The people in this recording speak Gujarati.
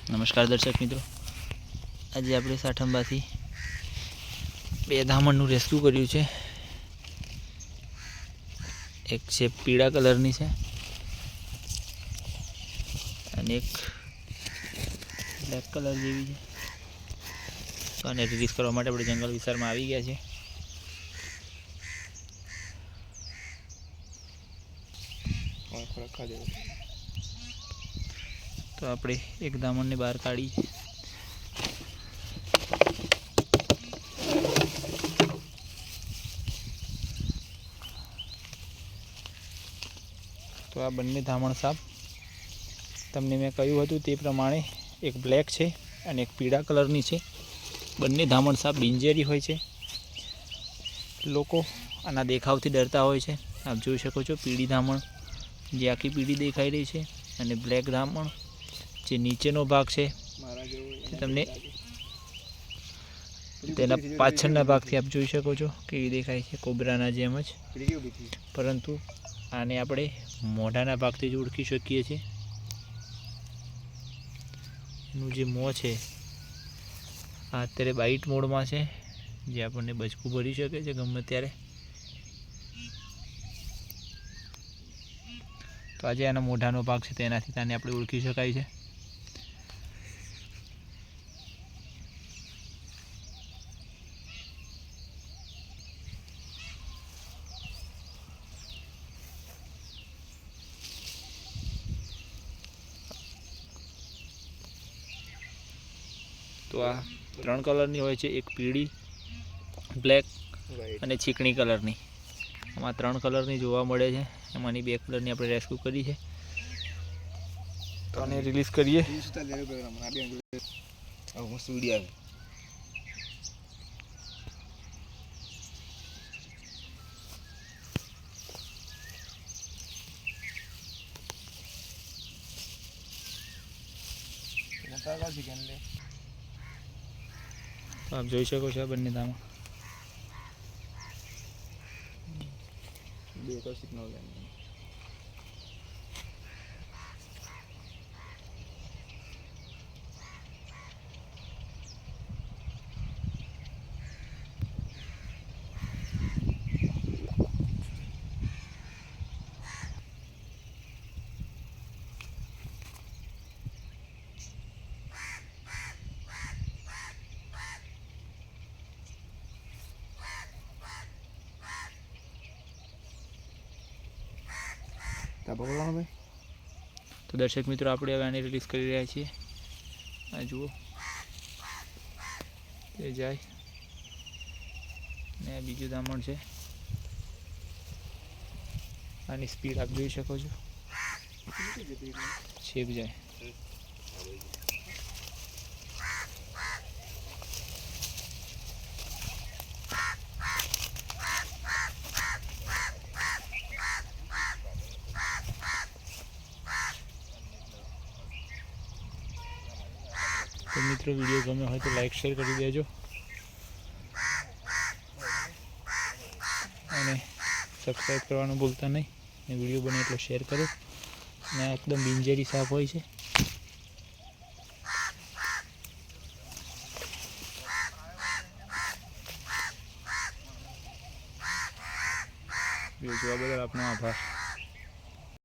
નમસ્કાર દર્શક મિત્રો, આજે આપણે સાઠંબાથી બે ધામણનું રેસ્ક્યુ કર્યું છે. એક છે પીળા કલરની છે અને એક બ્લેક કલર જેવી છે. તો આને રિલીઝ કરવા માટે આપણે જંગલ વિસ્તારમાં આવી ગયા છે. તો આપણે એક ધામણને બહાર કાઢી. તો આ બંને ધામણ સાપ તમને મેં કહ્યું હતું તે પ્રમાણે એક બ્લેક છે અને એક પીળા કલરની છે. બંને ધામણ સાપ બિનઝેરી હોય છે. લોકો આના દેખાવથી ડરતા હોય છે. આપ જોઈ શકો છો પીળી ધામણ જે આખી પીળી દેખાઈ રહી છે અને બ્લેક ધામણ જે નીચેનો ભાગ છે તમને તેના પાછળના ભાગથી આપ જોઈ શકો છો કેવી દેખાય છે, કોબરાના જેમ જ. પરંતુ આને આપણે મોઢાના ભાગથી જ ઓળખી શકીએ છીએ. એનું જે મોં છે આ અત્યારે બાઇટ મોડમાં છે, જે આપણને બચકું ભરી શકે છે ગમે ત્યારે. તો આજે આના મોઢાનો ભાગ છે તેનાથી તેને આપણે ઓળખી શકાય છે. તો આ 3 કલરની હોય છે, એક પીળી, બ્લેક અને ચીકણી કલરની. આમાં 3 કલરની જોવા મળે છે. એમાંની 2 કલરની આપણે રેસ્ક્યુ કરી છે. તો આને રિલીઝ કરીએ. તો આપ જોઈ શકો છો આ બંને ધામણ. તો દર્શક મિત્રો, આપણે હવે આને રિલીઝ કરી રહ્યા છીએ. આ જુઓ એ જાય ને આ બીજું ધામણ છે. આની સ્પીડ આપ જોઈ શકો છો, છેક જાય. તો મિત્રો, વિડીયો ગમ્યો હોય તો લાઈક શેર કરી દેજો અને સબસ્ક્રાઈબ કરવાનું ભૂલતા નહીં. અને વિડીયો બને એટલો શેર કરો. અને એકદમ બિનઝેરી સાપ હોય છે. વિડીયો જોવા બદલ આપનો આભાર.